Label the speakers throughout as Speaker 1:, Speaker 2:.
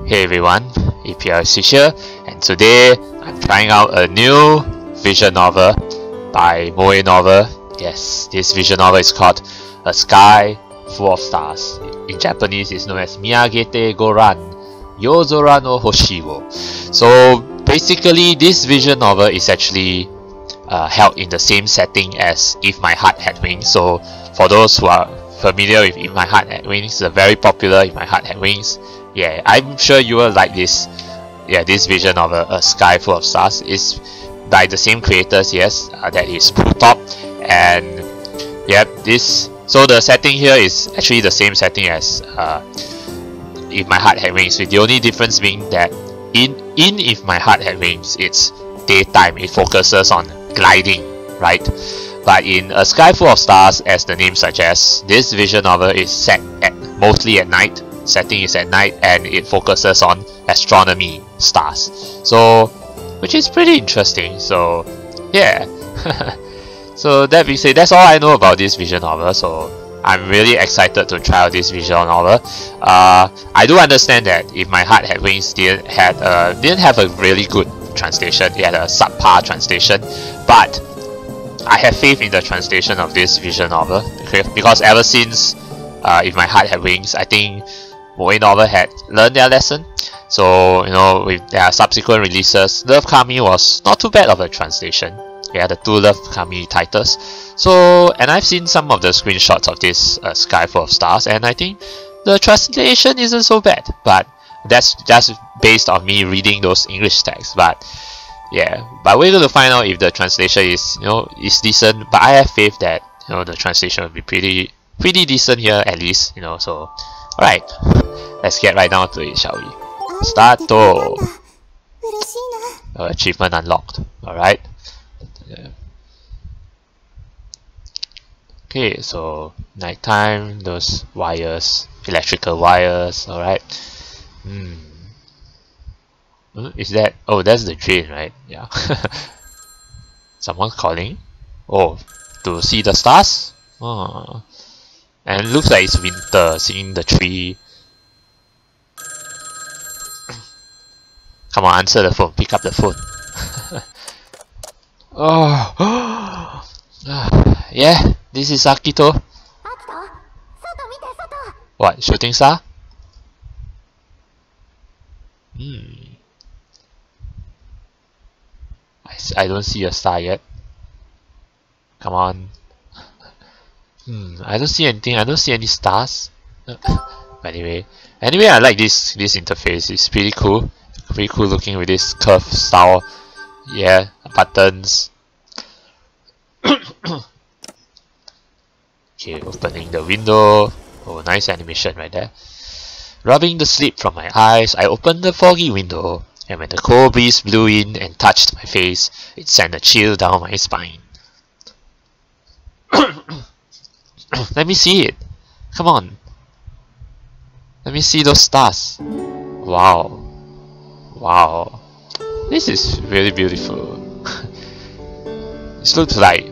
Speaker 1: Hey everyone, eplipswich here, and today I'm trying out a new visual novel by Moe Novel. Yes, this visual novel is called A Sky Full of Stars. In Japanese, it's known as Miyagete Goran Yozora no Hoshi wo. So basically, this visual novel is actually held in the same setting as If My Heart Had Wings. So for those who are familiar with If My Heart Had Wings, the very popular If My Heart Had Wings, yeah, I'm sure you will like this. Yeah, this visual novel, A Sky Full of Stars, is by the same creators. Yes, that is Top, and yeah, this. So the setting here is actually the same setting as If My Heart Had Wings, with the only difference being that in If My Heart Had Wings, it's daytime. It focuses on gliding, right? But in A Sky Full of Stars, as the name suggests, this visual novel is set at mostly at night. Setting is at night, and it focuses on astronomy, stars. So, which is pretty interesting. So, yeah. So that being said, that's all I know about this visual novel. So I'm really excited to try out this visual novel. I do understand that If My Heart Had Wings didn't have a really good translation. It had a subpar translation, but I have faith in the translation of this visual novel, okay? Because ever since If My Heart Had Wings, I think Moe Novel had learned their lesson. So, you know, with their subsequent releases, Love Kami was not too bad of a translation. Yeah, the two Love Kami titles. So, and I've seen some of the screenshots of this Sky Full of Stars, and I think the translation isn't so bad. But that's just based on me reading those English texts. But yeah, but we're going to find out if the translation is, is decent. But I have faith that, the translation will be pretty decent here at least. So. Alright, let's get right down to it, shall we? Start. Achievement unlocked. Alright. Okay, so nighttime, those wires, electrical wires, alright. Is that? Oh, that's the drain, right? Yeah. Someone's calling? Oh, to see the stars? Oh. And it looks like it's winter, seeing the tree. Come on, answer the phone. Pick up the phone. Oh, yeah, this is Akito. What, shooting star? I don't see a star yet. Come on. I don't see anything. I don't see any stars. Anyway, I like this interface. It's pretty cool. Pretty cool looking with this curve style. Yeah, buttons. Okay, opening the window. Oh, nice animation right there. Rubbing the sleep from my eyes, I opened the foggy window, and when the cold breeze blew in and touched my face, it sent a chill down my spine. Let me see it. Come on. Let me see those stars. Wow. Wow. This is really beautiful. This looks like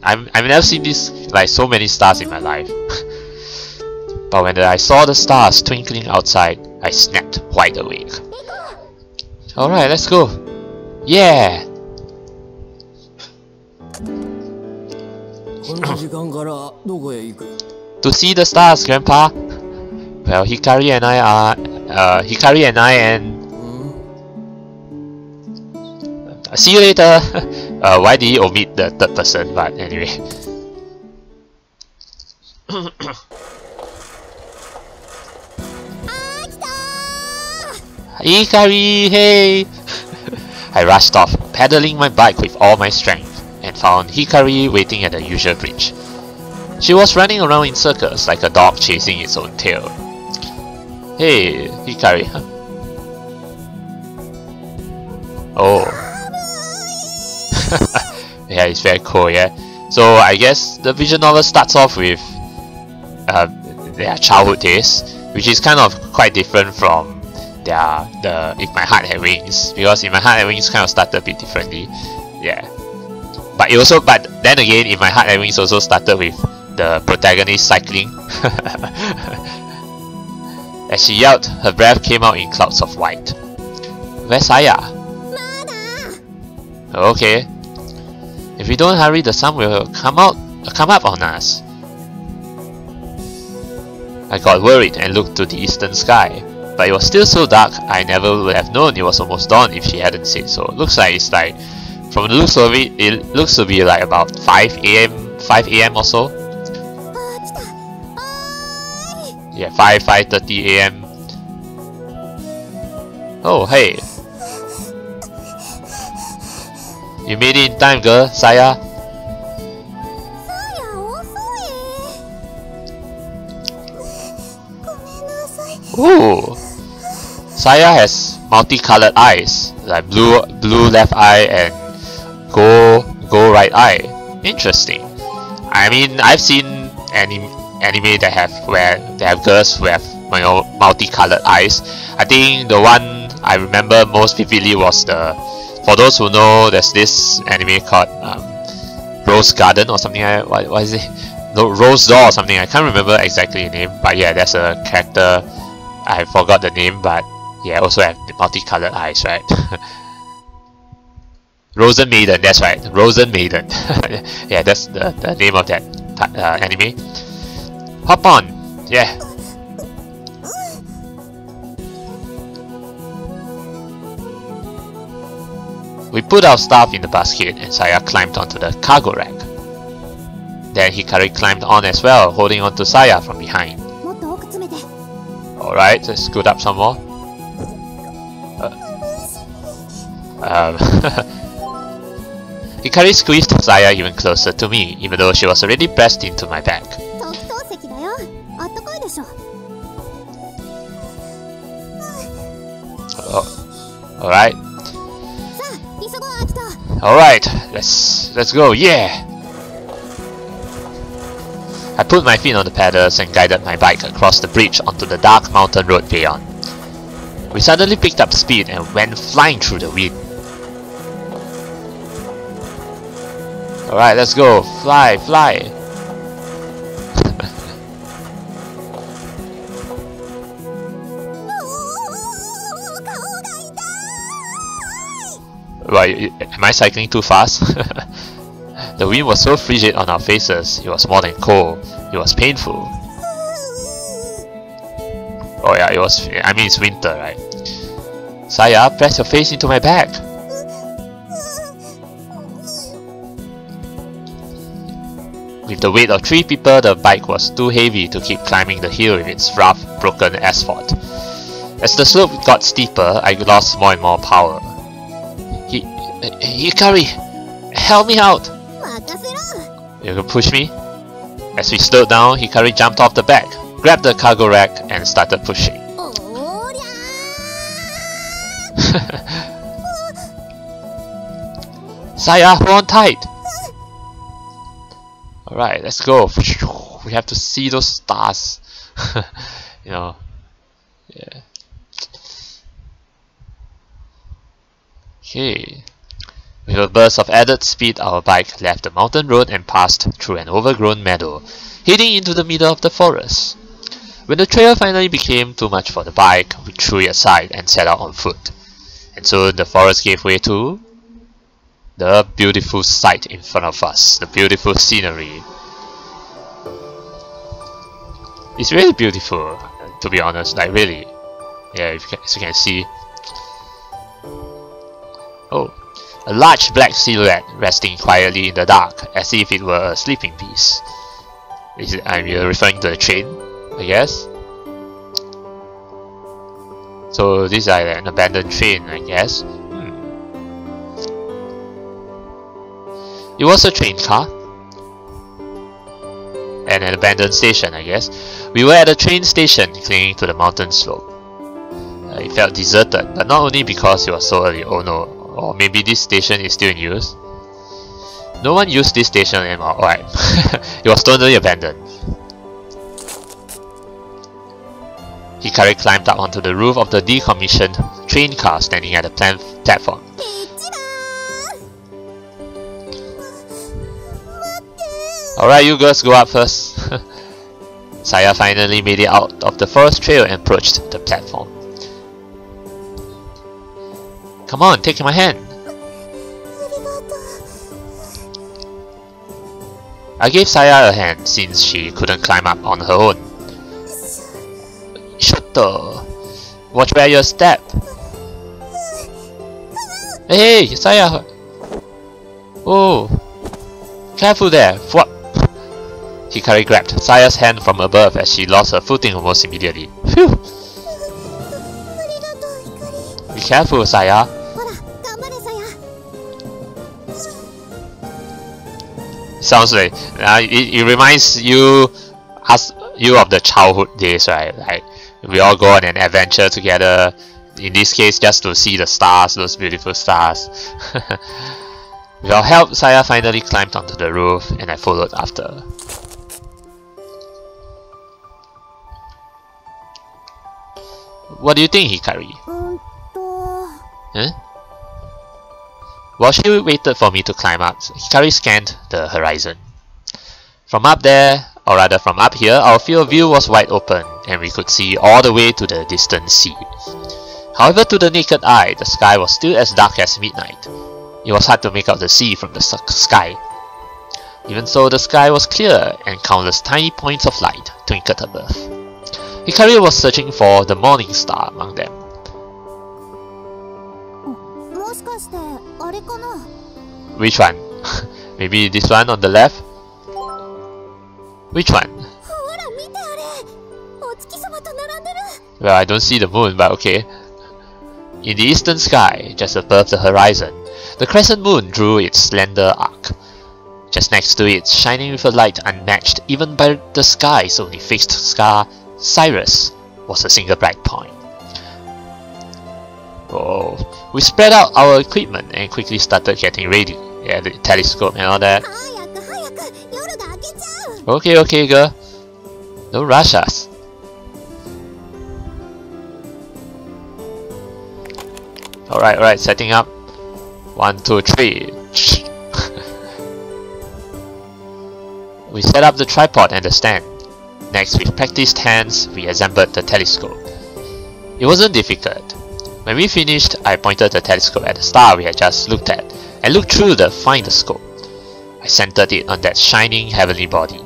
Speaker 1: I've never seen this, like, so many stars in my life. But when I saw the stars twinkling outside, I snapped wide awake. Alright, let's go. Yeah. To see the stars, Grandpa. Well, Hikari and see you later. Why did he omit the third person? But anyway. Hikari, hey! I rushed off, pedaling my bike with all my strength, and found Hikari waiting at the usual bridge. She was running around in circles like a dog chasing its own tail. Hey, Hikari. Huh? Oh. Yeah, it's very cool, yeah. So I guess the visual novel starts off with their childhood days, which is kind of quite different from the If My Heart Had Wings, because If My Heart Had Wings kind of started a bit differently. Yeah. But then again, If My Heart Had Wings also started with the protagonist cycling. As she yelled, her breath came out in clouds of white. Where's Saya? Okay. If we don't hurry, the sun will come up on us. I got worried and looked to the eastern sky, but it was still so dark I never would have known it was almost dawn if she hadn't said so. Looks like it's like, from the looks of it looks to be like about 5 AM or so. Yeah, 5:30 AM. Oh, hey. You made it in time, girl, Saya. Ooh. Saya has multicolored eyes, like blue left eye and gold right eye. Interesting. I mean, I've seen anime that have girls who have, you know, multicolored eyes. I think the one I remember most vividly was for those who know, there's this anime called Rose Garden or something. What is it? No, Rose Doll or something. I can't remember exactly the name, but yeah, there's a character. I forgot the name, but yeah, also have multicolored eyes, right? Rosen Maiden, that's right. Rosen Maiden. Yeah, that's the name of that anime. Hop on, yeah. We put our stuff in the basket and Saya climbed onto the cargo rack. Then Hikari climbed on as well, holding onto Saya from behind. Alright, let's scoot up some more. Hikari squeezed Saya even closer to me, even though she was already pressed into my back. Alright. Alright, let's go, yeah! I put my feet on the pedals and guided my bike across the bridge onto the dark mountain road beyond. We suddenly picked up speed and went flying through the wind. Alright, let's go. Fly, fly! Why, am I cycling too fast? The wind was so frigid on our faces, it was more than cold, it was painful. Oh yeah, I mean it's winter, right? Saya, press your face into my back. With the weight of 3 people, the bike was too heavy to keep climbing the hill with its rough, broken asphalt. As the slope got steeper, I lost more and more power. Hikari, help me out! You can push me? As we slowed down, Hikari jumped off the back, grabbed the cargo rack and started pushing. Saya, hold on tight! Alright, let's go. We have to see those stars. You know. Yeah. Okay. With a burst of added speed, our bike left the mountain road and passed through an overgrown meadow, heading into the middle of the forest. When the trail finally became too much for the bike, we threw it aside and set out on foot. And soon the forest gave way to the beautiful sight in front of us, the beautiful scenery. It's really beautiful, to be honest, like really. Yeah, as you can see. Oh. A large black silhouette resting quietly in the dark, as if it were a sleeping beast. I'm referring to the train, I guess. So this is like an abandoned train, I guess. It was a train car. And an abandoned station, I guess. We were at a train station clinging to the mountain slope. It felt deserted, but not only because it was so early, oh no. Or maybe this station is still in use. No one used this station anymore. Alright. It was totally abandoned. Hikari climbed up onto the roof of the decommissioned train car standing at the platform. Alright, you girls go up first. Saya finally made it out of the forest trail and approached the platform. Come on, take my hand. I gave Saya a hand since she couldn't climb up on her own. Shuttle! Watch where you step. Hey, Saya! Oh, careful there! What? Hikari grabbed Saya's hand from above as she lost her footing almost immediately. Phew! Be careful, Saya! Sounds like it reminds you of the childhood days, right? Like we all go on an adventure together. In this case, just to see the stars, those beautiful stars. With our help, Saya finally climbed onto the roof, and I followed after. What do you think, Hikari? Huh? While she waited for me to climb up, Hikari scanned the horizon. From up there, or rather from up here, our field of view was wide open, and we could see all the way to the distant sea. However, to the naked eye, the sky was still as dark as midnight. It was hard to make out the sea from the sky. Even so, the sky was clear, and countless tiny points of light twinkled above. Hikari was searching for the morning star among them. Which one? Maybe this one on the left? Which one? Well, I don't see the moon, but okay. In the eastern sky, just above the horizon, the crescent moon drew its slender arc. Just next to it, shining with a light unmatched even by the sky's only fixed star, Sirius, was a single bright point. Oh, we spread out our equipment and quickly started getting ready. Yeah, the telescope and all that. Okay, girl. Don't rush us. Alright, setting up. 1, 2, 3. We set up the tripod and the stand. Next, with practiced hands, we assembled the telescope. It wasn't difficult. When we finished, I pointed the telescope at the star we had just looked at and looked through the finder scope. I centered it on that shining heavenly body.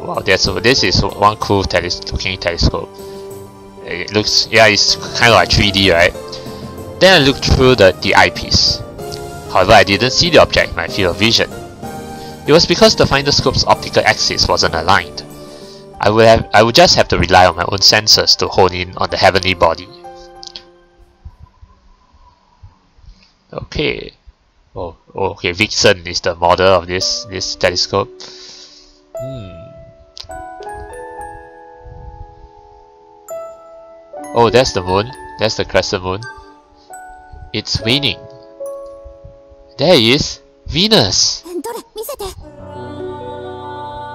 Speaker 1: Wow, this is one cool looking telescope. It looks, yeah, it's kind of like 3D, right? Then I looked through the eyepiece. However, I didn't see the object in my field of vision. It was because the finder scope's optical axis wasn't aligned. I would just have to rely on my own sensors to hone in on the heavenly body. Okay. Okay. Vixen is the model of this telescope. Oh, that's the moon. That's the crescent moon. It's waning. There it is. Venus.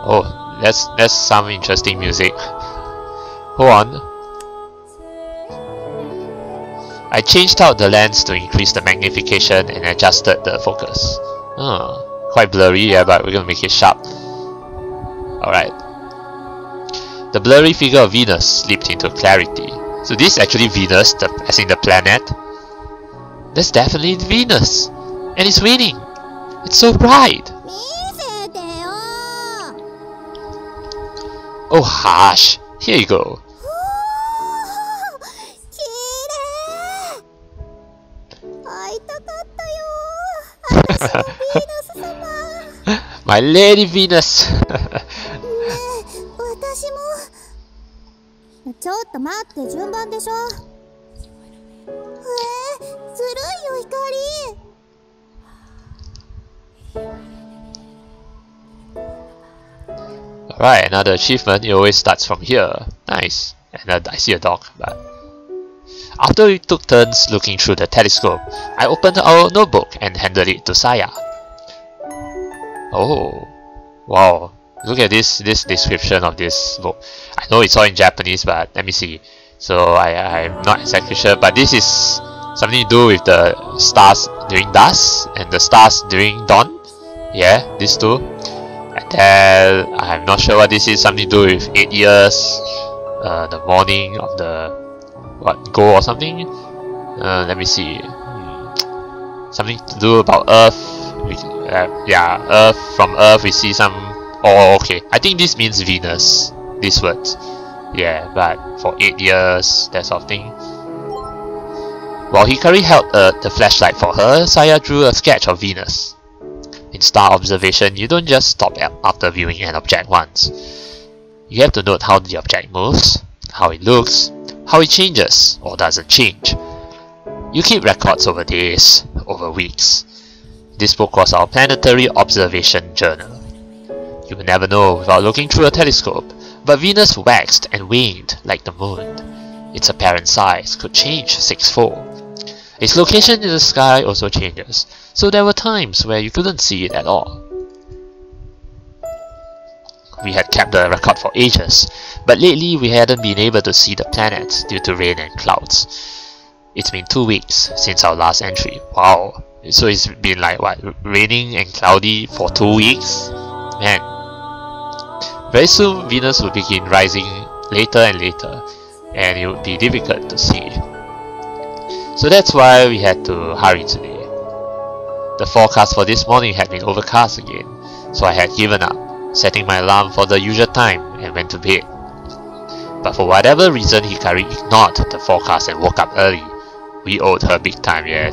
Speaker 1: Oh, that's some interesting music. Hold on. I changed out the lens to increase the magnification and adjusted the focus. Quite blurry, yeah, but we're gonna make it sharp. Alright. The blurry figure of Venus slipped into clarity. So this is actually Venus, as in the planet. That's definitely Venus! And it's waning! It's so bright! Oh hush! Here you go! My Lady Venus! Alright, another achievement. It always starts from here. Nice. And I see a dog, but after we took turns looking through the telescope, I opened our notebook and handed it to Saya. Oh, wow! Look at this description of this book. I know it's all in Japanese, but let me see. So I'm not exactly sure, but this is something to do with the stars during dusk and the stars during dawn. Yeah, these two. And Then I'm not sure what this is. Something to do with 8 years, the morning of the goal or something. Let me see. Something to do about Earth. Yeah, Earth. From Earth we see some. Oh, okay. I think this means Venus. This word. Yeah, but for 8 years, that sort of thing. While Hikari held the flashlight for her, Saya drew a sketch of Venus. In star observation, you don't just stop after viewing an object once. You have to note how the object moves, how it looks, how it changes or doesn't change. You keep records over days, over weeks. This book was our planetary observation journal. You will never know without looking through a telescope, but Venus waxed and waned like the moon. Its apparent size could change sixfold. Its location in the sky also changes, so there were times where you couldn't see it at all. We had kept the record for ages, but lately we hadn't been able to see the planets due to rain and clouds. It's been 2 weeks since our last entry. Wow, so it's been like what, raining and cloudy for 2 weeks? Man. Very soon Venus will begin rising later and later, and it would be difficult to see. So that's why we had to hurry today. The forecast for this morning had been overcast again, so I had given up, setting my alarm for the usual time and went to bed. But for whatever reason, Hikari ignored the forecast and woke up early. We owed her big time, yeah.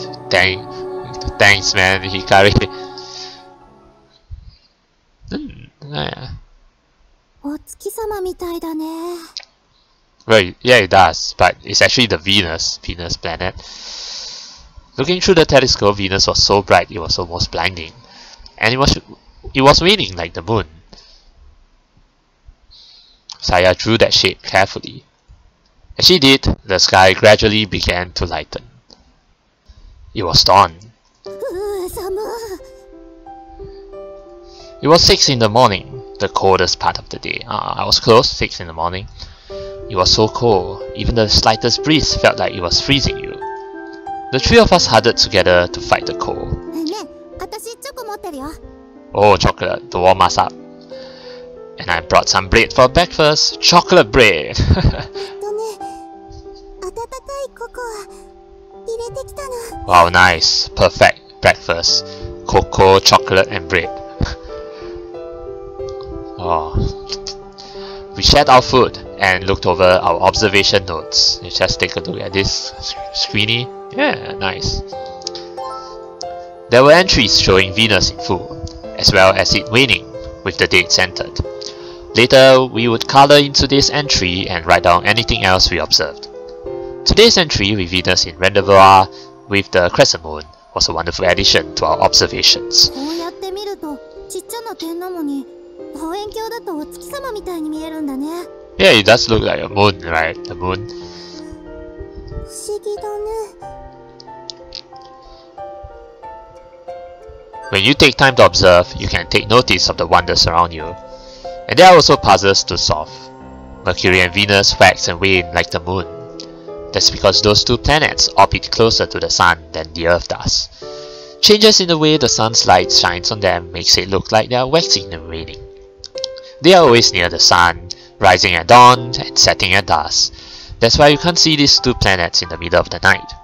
Speaker 1: Thanks man, Hikari. Yeah. Well, yeah, it does, but it's actually the Venus planet. Looking through the telescope, Venus was so bright it was almost blinding, and it was waning like the moon. Saya drew that shape carefully. As she did, the sky gradually began to lighten. It was dawn. It was 6 in the morning, the coldest part of the day. I was close, 6 in the morning. It was so cold, even the slightest breeze felt like it was freezing you. The three of us huddled together to fight the cold. Oh, chocolate, to warm us up. And I brought some bread for breakfast. Chocolate bread! Wow, nice. Perfect breakfast. Cocoa, chocolate and bread. Oh. We shared our food and looked over our observation notes. You just take a look at this screeny. Yeah, nice. There were entries showing Venus in full, as well as it waning, with the date centered. Later, we would color into this entry and write down anything else we observed. Today's entry with Venus in rendezvous with the crescent moon was a wonderful addition to our observations. Yeah, it does look like a moon, right? The moon. When you take time to observe, you can take notice of the wonders around you. And there are also puzzles to solve. Mercury and Venus wax and wane like the moon. That's because those two planets orbit closer to the sun than the Earth does. Changes in the way the sun's light shines on them makes it look like they are waxing and waning. They are always near the sun, rising at dawn and setting at dusk. That's why you can't see these two planets in the middle of the night.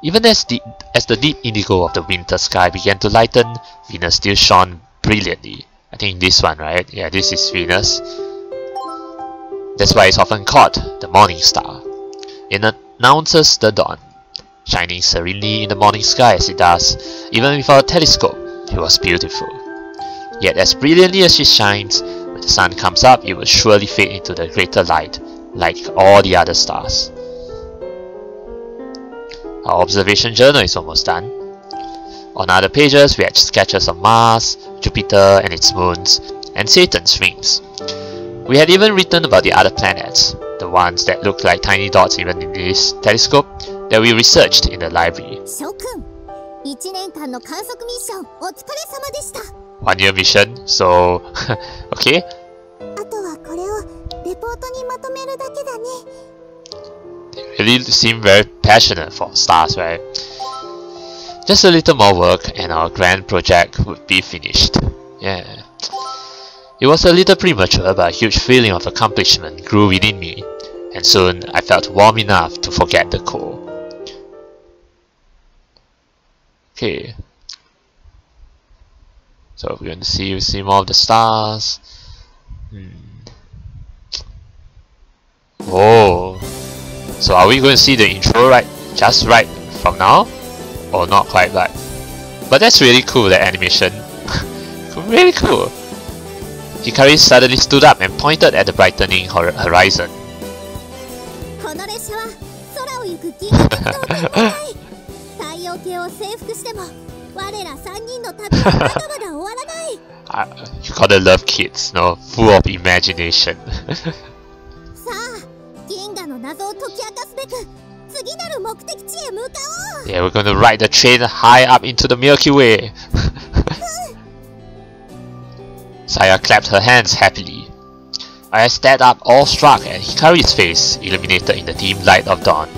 Speaker 1: Even as the deep indigo of the winter sky began to lighten, Venus still shone brilliantly. I think this one, right? Yeah, this is Venus. That's why it's often called the morning star. It announces the dawn, shining serenely in the morning sky as it does. Even without a telescope, it was beautiful. Yet as brilliantly as she shines, when the sun comes up, it will surely fade into the greater light, like all the other stars. Our observation journal is almost done. On other pages, we had sketches of Mars, Jupiter and its moons, and Saturn's rings. We had even written about the other planets, the ones that look like tiny dots even in this telescope, that we researched in the library. 1 year mission, so okay. They really seem very passionate for stars, right? Just a little more work and our grand project would be finished. Yeah. It was a little premature, but a huge feeling of accomplishment grew within me, and soon I felt warm enough to forget the cold. Okay. So we're going to see more of the stars. Oh. So are we going to see the intro just right from now? Or not quite right? But that's really cool, that animation. Really cool. Hikari suddenly stood up and pointed at the brightening horizon. You gotta love kids, no? Full of imagination. Yeah, we're gonna ride the train high up into the Milky Way. Saya clapped her hands happily. I stared up awestruck at Hikari's face, illuminated in the dim light of dawn,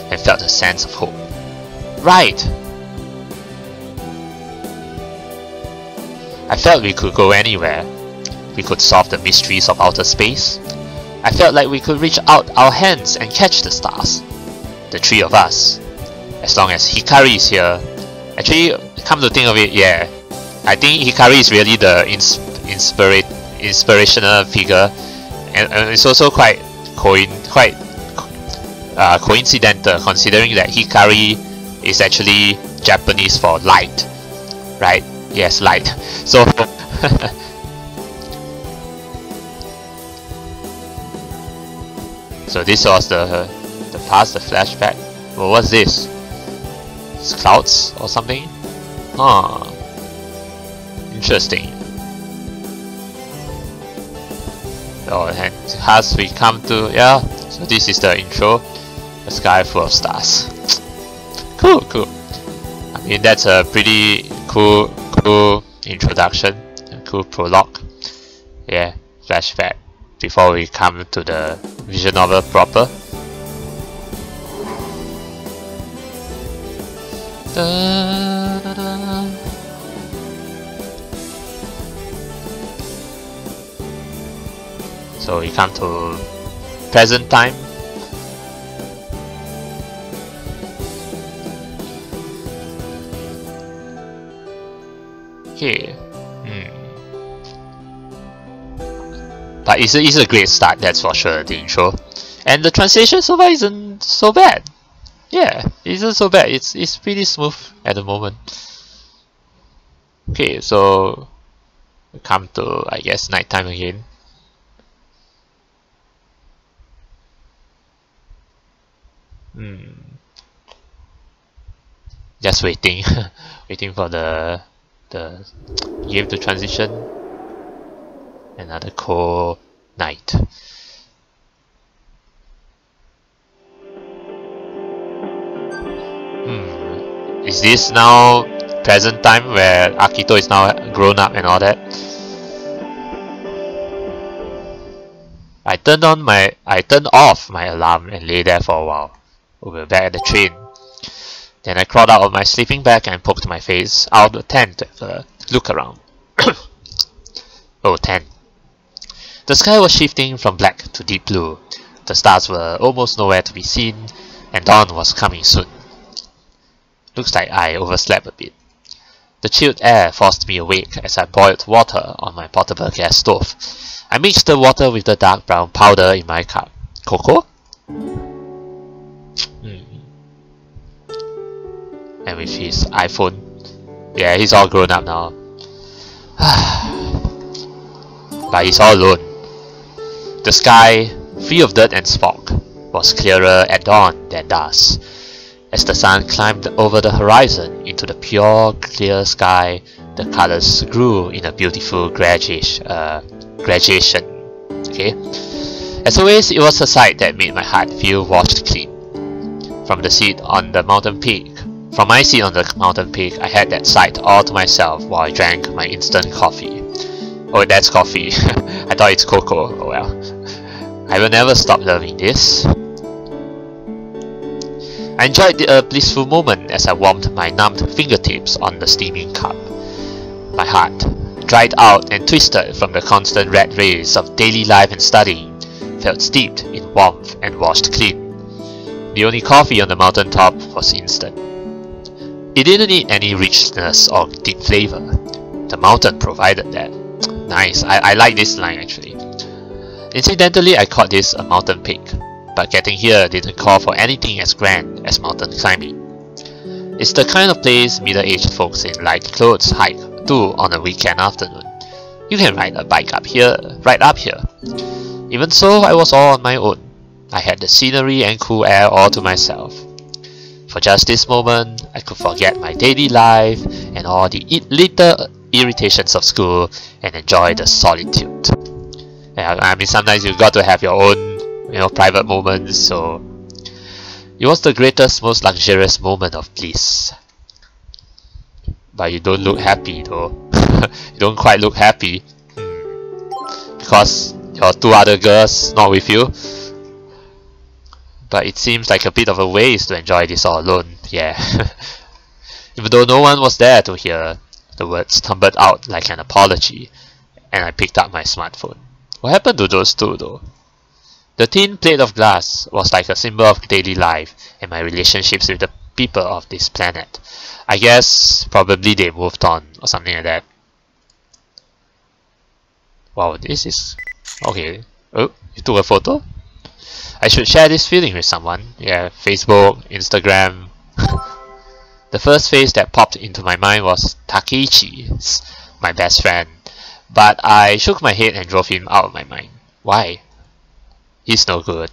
Speaker 1: and felt a sense of hope. Right! I felt we could go anywhere. We could solve the mysteries of outer space. I felt like we could reach out our hands and catch the stars. The three of us. As long as Hikari is here. Actually, come to think of it, yeah. I think Hikari is really the inspirational figure, and it's also quite coincidental, considering that Hikari is actually Japanese for light, right? Yes, light. So so this was the past, the flashback. Well, what's this? It's clouds or something? Huh. Interesting. Oh, and as we come to, yeah, so this is the intro. A sky full of stars. Cool, cool. I mean, that's a pretty cool introduction, a cool prologue. Yeah, flashback before we come to the visual novel proper. Da, da, da. So we come to present time. Okay. But it's a great start, that's for sure, the intro. And the translation so far isn't so bad. Yeah, it isn't so bad. It's pretty smooth at the moment. Okay, so we come to, I guess, nighttime again. Just waiting, waiting for the game to transition. Another cold night. Is this now present time where Akito is now grown up and all that? I turned off my alarm and lay there for a while. We were back at the train. Then I crawled out of my sleeping bag and poked my face out of the tent to have a look around. Oh, 10. The sky was shifting from black to deep blue. The stars were almost nowhere to be seen, and dawn was coming soon. Looks like I overslept a bit. The chilled air forced me awake as I boiled water on my portable gas stove. I mixed the water with the dark brown powder in my cup. Cocoa? And with his iPhone. Yeah, he's all grown up now. But he's all alone. The sky, free of dirt and smog, was clearer at dawn than dusk. As the sun climbed over the horizon into the pure, clear sky, the colors grew in a beautiful gradation. Okay? As always, it was a sight that made my heart feel washed clean. From my seat on the mountain peak, I had that sight all to myself while I drank my instant coffee. Oh, that's coffee. I thought it's cocoa. Oh well. I will never stop loving this. I I enjoyed a blissful moment as I warmed my numbed fingertips on the steaming cup. My heart, dried out and twisted from the constant red rays of daily life and studying, felt steeped in warmth and washed clean. The only coffee on the mountaintop was instant. It didn't need any richness or deep flavor. The mountain provided that. Nice, I like this line actually. Incidentally, I called this a mountain peak, but getting here didn't call for anything as grand as mountain climbing. It's the kind of place middle-aged folks in light clothes hike to on a weekend afternoon. You can ride a bike up here, right up here. Even so, I was all on my own. I had the scenery and cool air all to myself. For just this moment, I could forget my daily life and all the little irritations of school and enjoy the solitude. Yeah, I mean, sometimes you got to have your own, private moments. So it was the greatest, most luxurious moment of bliss. But you don't look happy though. You don't quite look happy because your two other girls not with you. But it seems like a bit of a waste to enjoy this all alone. Yeah. Even though no one was there to hear, the words tumbled out like an apology, and I picked up my smartphone. What happened to those two though? The thin plate of glass was like a symbol of daily life and my relationships with the people of this planet. I guess probably they moved on or something like that. Wow, this is... okay. Oh, you took a photo? I should share this feeling with someone. Yeah, Facebook, Instagram. The first face that popped into my mind was Takeichi's, my best friend. But I shook my head and drove him out of my mind. Why? He's no good.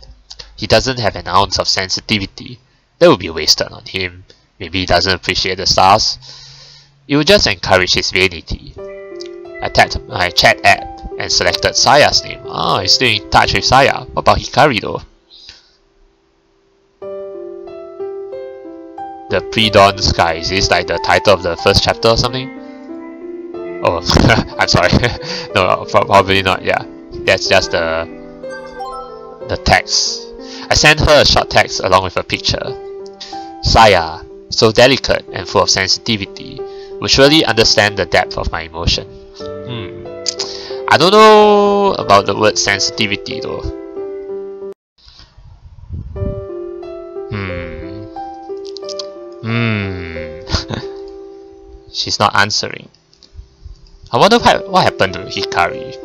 Speaker 1: He doesn't have an ounce of sensitivity. That would be wasted on him. Maybe he doesn't appreciate the stars. It would just encourage his vanity. I tapped my chat app and selected Saya's name. Oh, he's still in touch with Saya. What about Hikari though? The pre-dawn sky, is this like the title of the first chapter or something? Oh, I'm sorry. No, probably not, yeah. That's just the text. I sent her a short text along with a picture. Saya, so delicate and full of sensitivity, would surely understand the depth of my emotion. I don't know about the word sensitivity though. She's not answering. I wonder what happened to Hikari.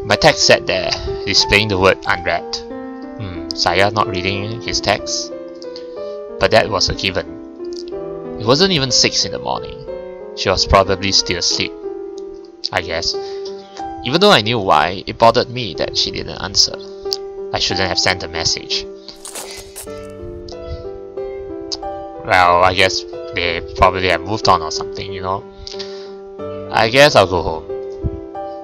Speaker 1: My text sat there, displaying the word unread. Saya not reading his text? But that was a given. It wasn't even 6 in the morning. She was probably still asleep, I guess. Even though I knew why, it bothered me that she didn't answer. I shouldn't have sent a message. Well, I guess they probably have moved on or something, I guess I'll go home.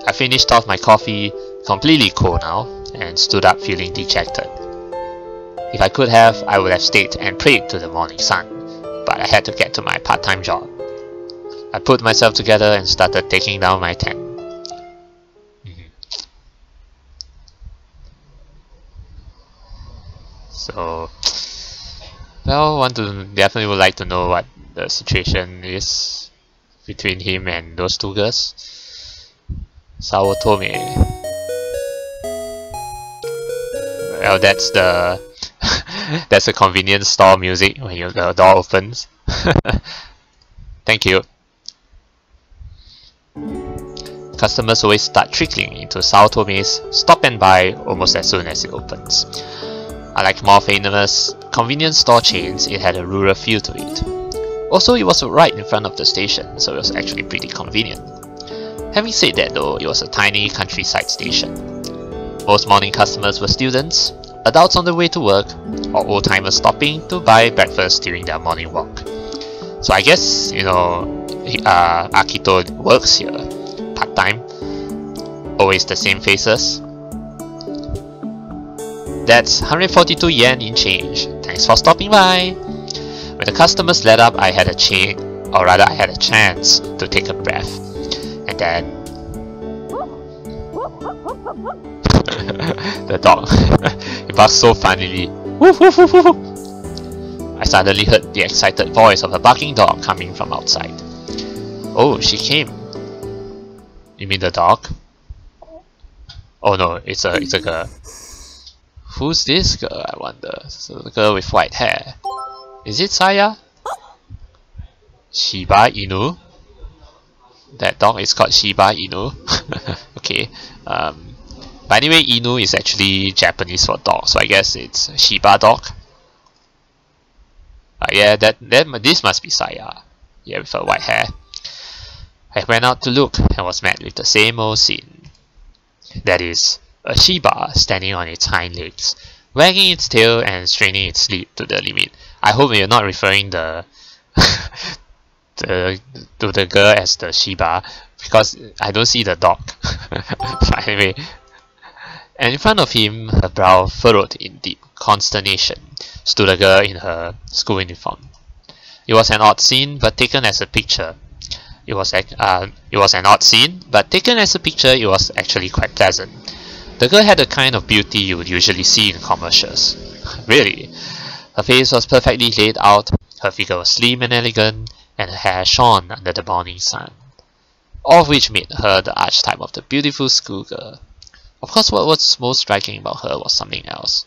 Speaker 1: I finished off my coffee, completely cold now, and stood up feeling dejected. If I could have, I would have stayed and prayed to the morning sun, but I had to get to my part-time job. I put myself together and started taking down my tent. So, well, definitely would like to know what the situation is between him and those two girls. Sawotome. Well, that's the that's the convenience store music when the door opens. Thank you. Customers always start trickling into Saotome's stop and buy almost as soon as it opens. Unlike more famous convenience store chains, it had a rural feel to it. Also, it was right in front of the station, so it was actually pretty convenient. Having said that though, it was a tiny countryside station. Most morning customers were students, adults on the way to work, or old-timers stopping to buy breakfast during their morning walk. So I guess, Akito works here, part-time, always the same faces. That's 142 yen in change. Thanks for stopping by. When the customers let up, I had a chance to take a breath. And then the dog, it barks so funnily. Woof, woof, woof, woof. I suddenly heard the excited voice of a barking dog coming from outside. Oh, she came. You mean the dog? Oh no, it's a girl. Who's this girl, I wonder? So the girl with white hair. Is it Saya? Shiba Inu? That dog is called Shiba Inu. Okay. But anyway, Inu is actually Japanese for dog, so I guess it's Shiba dog. Yeah, this must be Saya. Yeah, with her white hair. I went out to look and was met with the same old scene. That is, a Shiba standing on its hind legs, wagging its tail and straining its sleeve to the limit. I hope you're not referring to the girl as the Shiba, because I don't see the dog. But anyway, and in front of him, her brow furrowed in deep consternation, stood a girl in her school uniform. It was an odd scene, but taken as a picture, it was an odd scene, but taken as a picture, it was actually quite pleasant. The girl had the kind of beauty you would usually see in commercials. Really. Her face was perfectly laid out, her figure was slim and elegant, and her hair shone under the morning sun. All of which made her the archetype of the beautiful schoolgirl. Of course, what was most striking about her was something else.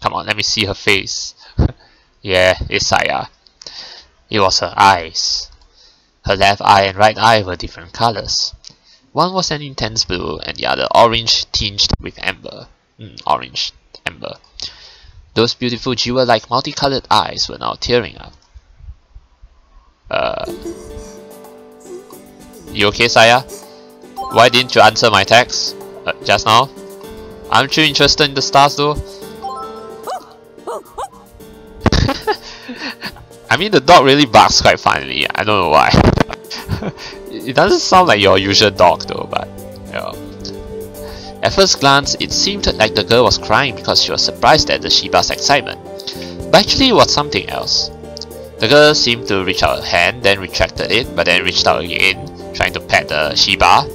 Speaker 1: Come on, let me see her face. Yeah, it's Saya. It was her eyes. Her left eye and right eye were different colors. One was an intense blue and the other orange tinged with amber. Orange amber. Those beautiful jewel-like multicolored eyes were now tearing up. You okay, Saya? Why didn't you answer my text just now? Aren't you interested in the stars though? I mean, the dog really barks quite funny. I don't know why. It doesn't sound like your usual dog though, but yeah. At first glance, it seemed like the girl was crying because she was surprised at the Shiba's excitement. But actually it was something else. The girl seemed to reach out her hand, then retracted it, but then reached out again, trying to pet the Shiba.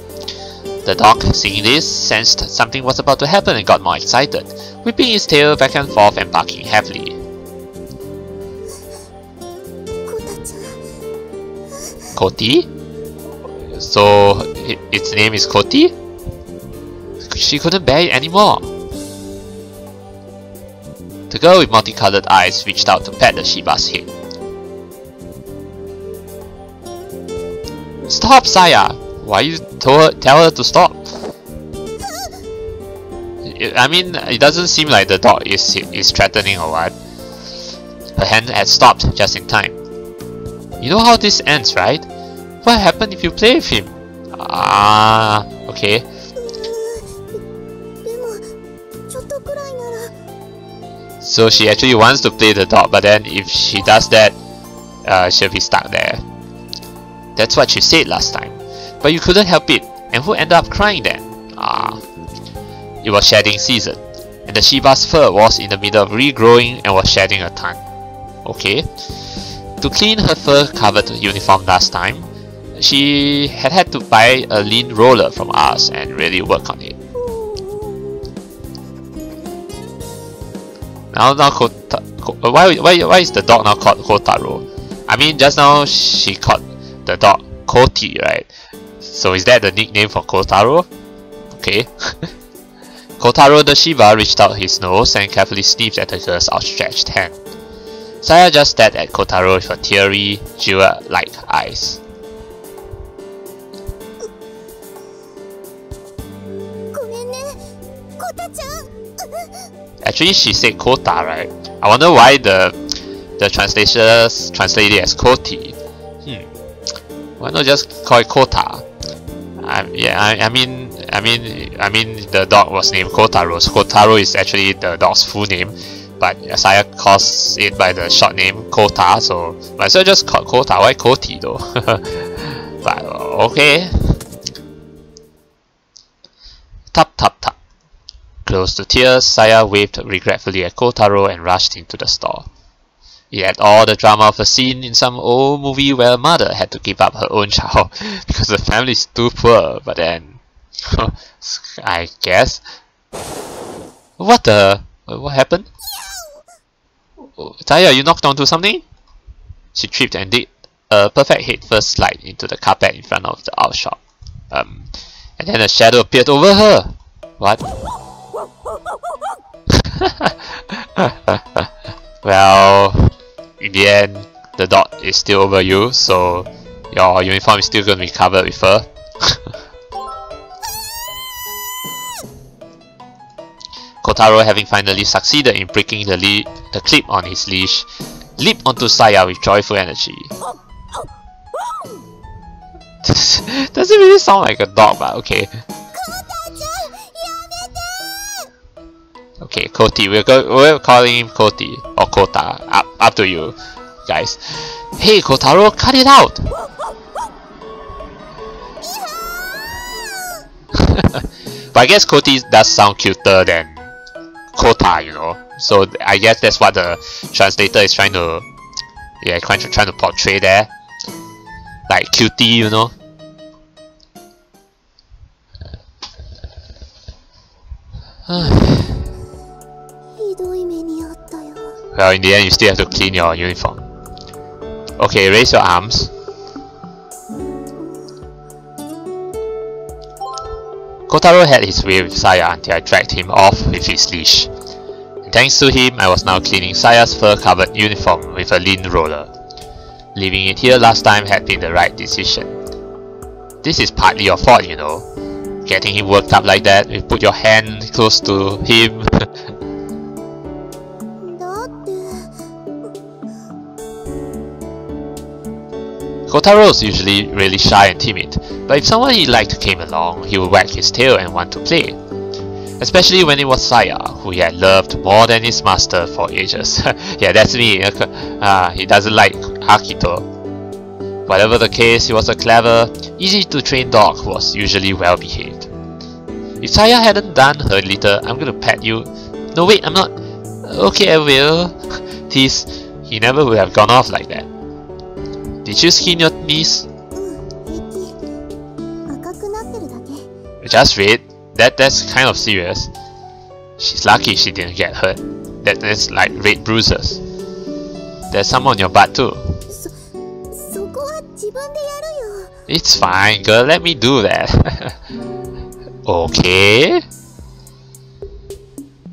Speaker 1: The dog, seeing this, sensed something was about to happen and got more excited, whipping its tail back and forth and barking heavily. Koti? So, its name is Koti? She couldn't bear it anymore. The girl with multicolored eyes reached out to pet the Shiba's head. Stop, Saya! Why you tell her to stop? I mean, it doesn't seem like the dog is threatening or what. Her hand had stopped just in time. You know how this ends, right? What happened if you play with him? Ah, okay. So she actually wants to play the dog, but then if she does that, she'll be stuck there. That's what she said last time. But you couldn't help it, and who ended up crying then? Ah. It was shedding season, and the Shiba's fur was in the middle of regrowing and was shedding a ton. Okay. To clean her fur-covered uniform last time, she had to buy a lean roller from us and really work on it. Now why is the dog now called Kotaro? I mean, just now she called the dog Koti, right? So is that the nickname for Kotaro? Okay. Kotaro the Shiba reached out his nose and carefully sniffed at the girl's outstretched hand. Saya just stared at Kotaro with her teary, jewel-like eyes. Actually, she said Kota, right? I wonder why the translators translate it as Koti. Why not just call it Kota? Yeah, I mean the dog was named Kotaro, so Kotaro is actually the dog's full name, but Saya calls it by the short name Kota, so might as well just call Kota. Why Koti though? But okay. Tap tap tap. Close to tears, Saya waved regretfully at Kotaro and rushed into the store. It had all the drama of a scene in some old movie where a mother had to give up her own child because the family is too poor, but then... I guess... What happened? Oh, Saya, you knocked onto something? She tripped and did a perfect head-first slide into the carpet in front of the our shop. And then a shadow appeared over her. What? Well, in the end, the dot is still over you, so your uniform is still going to be covered with fur. Kotaro, having finally succeeded in breaking the clip on his leash, leaped onto Saya with joyful energy. Doesn't really sound like a dog, but okay. Okay, Koti. We're calling him Koti or Kota. Up to you, guys. Hey, Kotaro, cut it out! But I guess Koti does sound cuter than Kota, you know. So I guess that's what the translator is trying to, trying to portray there, like cutie, you know. Well, in the end, you still have to clean your uniform. Okay, raise your arms. Kotaro had his way with Saya until I dragged him off with his leash. And thanks to him, I was now cleaning Saya's fur-covered uniform with a lean roller. Leaving it here last time had been the right decision. This is partly your fault, you know. Getting him worked up like that, you put your hand close to him. Kotaro is usually really shy and timid, but if someone he liked came along, he would wag his tail and want to play. Especially when it was Saya, who he had loved more than his master for ages. Yeah, that's me. He doesn't like Akito. Whatever the case, he was a clever, easy to train dog who was usually well behaved. If Saya hadn't done her little "I'm gonna pet you," no wait, I'm not. Okay, I will. Tease, he never would have gone off like that. Did you skin your knees? Just red? That's kind of serious. She's lucky she didn't get hurt. That's like red bruises. There's some on your butt too. It's fine, girl. Let me do that. Okay.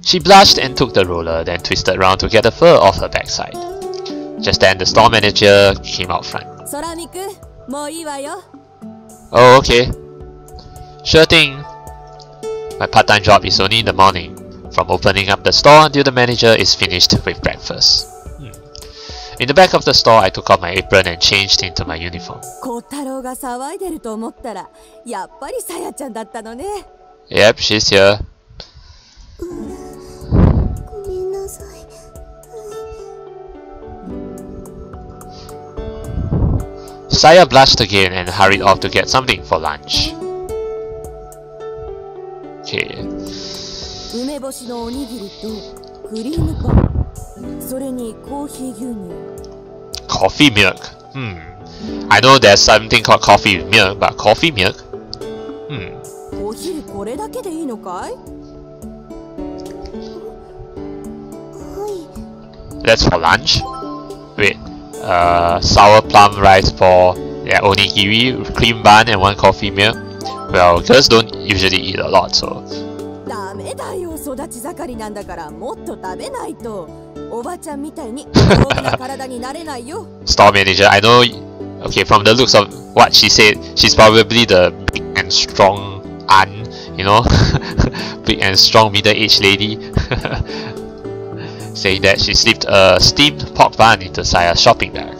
Speaker 1: She blushed and took the roller, then twisted round to get the fur off her backside. Just then, the store manager came out front. Oh, okay. Sure thing. My part-time job is only in the morning, from opening up the store until the manager is finished with breakfast. In the back of the store, I took off my apron and changed into my uniform. Yep, she's here. Saya blushed again and hurried off to get something for lunch. Okay. Coffee milk. I know there's something called coffee with milk, but coffee milk? That's for lunch? Wait. Sour plum rice for onigiri, cream bun and 1 coffee milk. Well, girls don't usually eat a lot, so. Store manager, I know. Okay, from the looks of what she said, she's probably the big and strong aunt, you know, big and strong middle-aged lady. Saying that she slipped a steamed pork bun into Saya's shopping bag.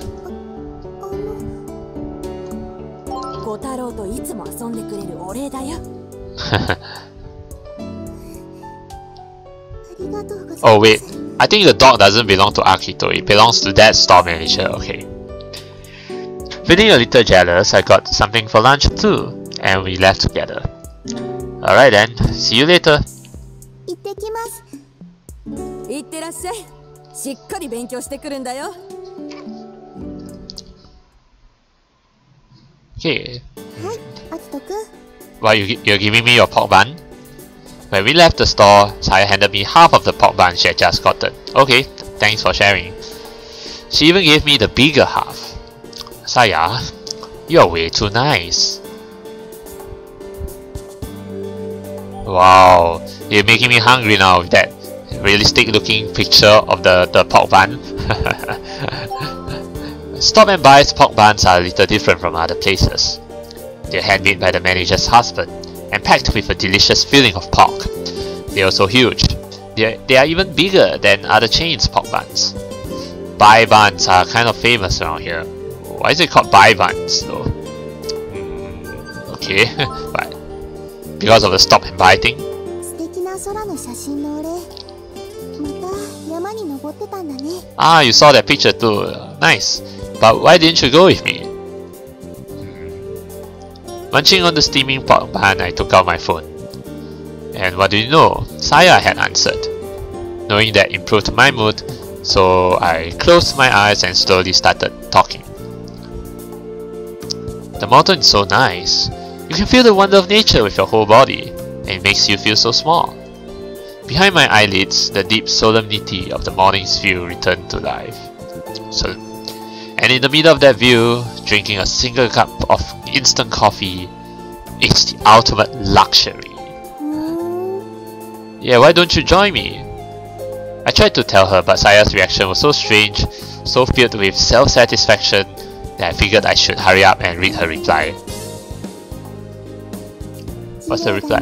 Speaker 1: Oh wait, I think the dog doesn't belong to Akito, it belongs to that store manager, okay. Feeling a little jealous, I got something for lunch too, and we left together. Alright then, see you later. Okay. Well, you're giving me your pork bun? When we left the store, Saya handed me half of the pork bun she had just gotten. Okay, Thanks for sharing. She even gave me the bigger half. Saya, you're way too nice. Wow, you're making me hungry now with that realistic looking picture of the pork bun. Stop and Buy's pork buns are a little different from other places. They're handmade by the manager's husband and packed with a delicious filling of pork. They're also huge. They are even bigger than other chains' pork buns. Buy buns are kind of famous around here. Why is it called buy buns though? Okay, but because of the stop and buy thing? Ah, you saw that picture too. Nice. But why didn't you go with me? Munching on the steaming pork bun, I took out my phone. And what do you know? Saya had answered. Knowing that improved my mood, so I closed my eyes and slowly started talking. The mountain is so nice. You can feel the wonder of nature with your whole body, and it makes you feel so small. Behind my eyelids, the deep solemnity of the morning's view returned to life. And in the middle of that view, drinking a single cup of instant coffee is the ultimate luxury. Yeah, why don't you join me? I tried to tell her, but Saya's reaction was so strange, so filled with self-satisfaction, that I figured I should hurry up and read her reply. What's the reply?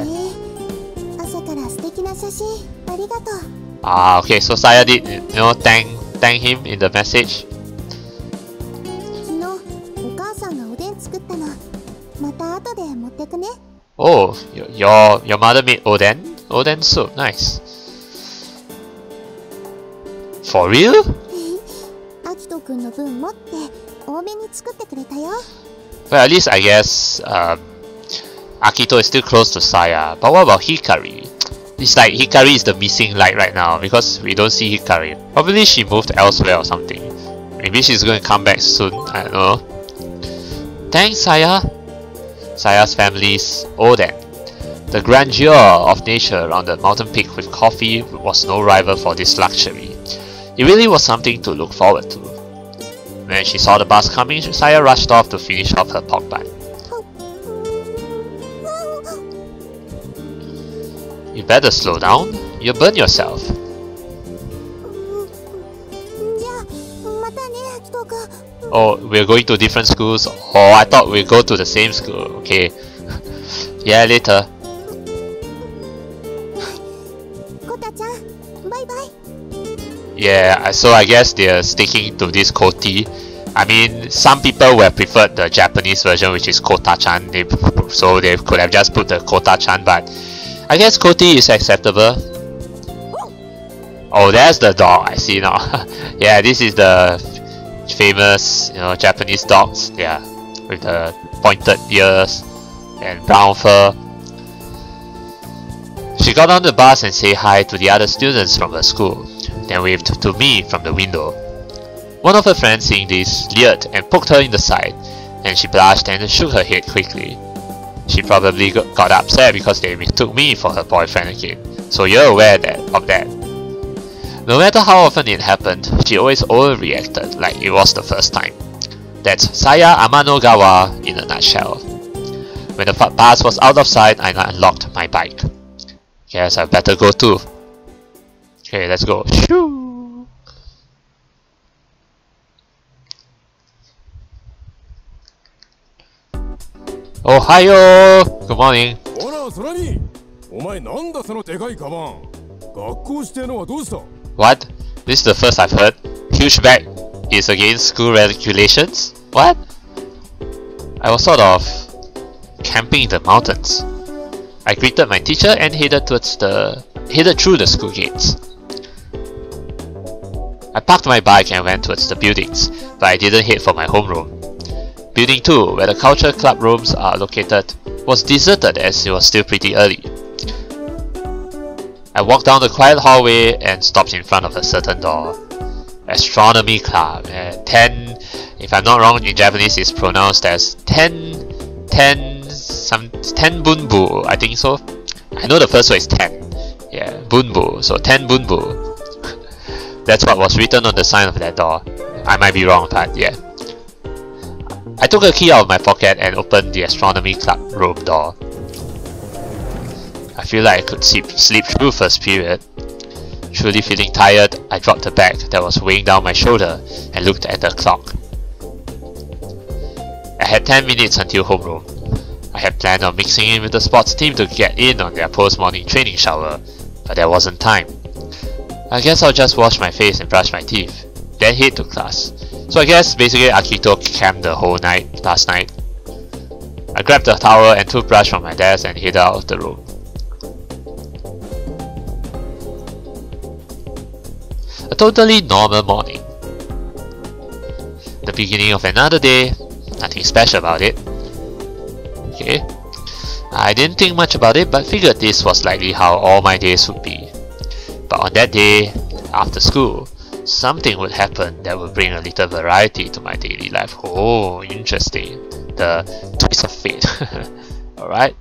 Speaker 1: Ah, okay, so Saya did, thank him in the message. Oh, your mother made oden? Oden soup, nice. For real? Well, at least I guess Akito is still close to Saya. But what about Hikari? It's like Hikari is the missing light right now because we don't see Hikari. Probably she moved elsewhere or something. Maybe she's going to come back soon, I don't know. Thanks, Saya. Saya's family's oden. The grandeur of nature around the mountain peak with coffee was no rival for this luxury. It really was something to look forward to. When she saw the bus coming, Saya rushed off to finish off her pork bun. You better slow down, you'll burn yourself. Oh, we're going to different schools? Oh, I thought we'd go to the same school. Okay. Yeah, later. Yeah, so I guess they're sticking to this Koti. I mean, some people would have preferred the Japanese version, which is Kota-chan, so they could have just put the Kota-chan, but I guess Koti is acceptable. Oh, there's the dog, I see now. Yeah, this is the famous, Japanese dogs, yeah, with the pointed ears and brown fur. She got on the bus and said hi to the other students from her school, then waved to me from the window. One of her friends, seeing this, leered and poked her in the side, and she blushed and shook her head quickly. She probably got upset because they mistook me for her boyfriend again, so you're aware of that. No matter how often it happened, she always overreacted like it was the first time. That's Saya Amanogawa in a nutshell. When the bus was out of sight, I unlocked my bike. Guess I better go too. Okay, let's go. Shoo! Oh, hiyo! Good morning. What? This is the first I've heard. Huge bag is against school regulations? What? I was sort of camping in the mountains. I greeted my teacher and headed through the school gates. I parked my bike and went towards the buildings, but I didn't head for my homeroom. Building 2, where the culture club rooms are located, was deserted as it was still pretty early. I walked down the quiet hallway and stopped in front of a certain door. Astronomy club. 10, if I'm not wrong, in Japanese it's pronounced as bunbu, I think so. I know the first one is 10. Yeah, bunbu, so 10 bunbu. That's what was written on the sign of that door. I might be wrong, but yeah. I took a key out of my pocket and opened the astronomy club room door. I feel like I could sleep through first period. Truly feeling tired, I dropped the bag that was weighing down my shoulder and looked at the clock. I had 10 minutes until homeroom. I had planned on mixing in with the sports team to get in on their post-morning training shower, but there wasn't time. I guess I'll just wash my face and brush my teeth, then head to class. So I guess basically Akito camped the whole night last night. I grabbed a towel and toothbrush from my desk and headed out of the room. A totally normal morning. The beginning of another day, nothing special about it. Okay. I didn't think much about it, but figured this was likely how all my days would be. But on that day, after school, something would happen that would bring a little variety to my daily life. Oh, interesting. The twist of fate. Alright.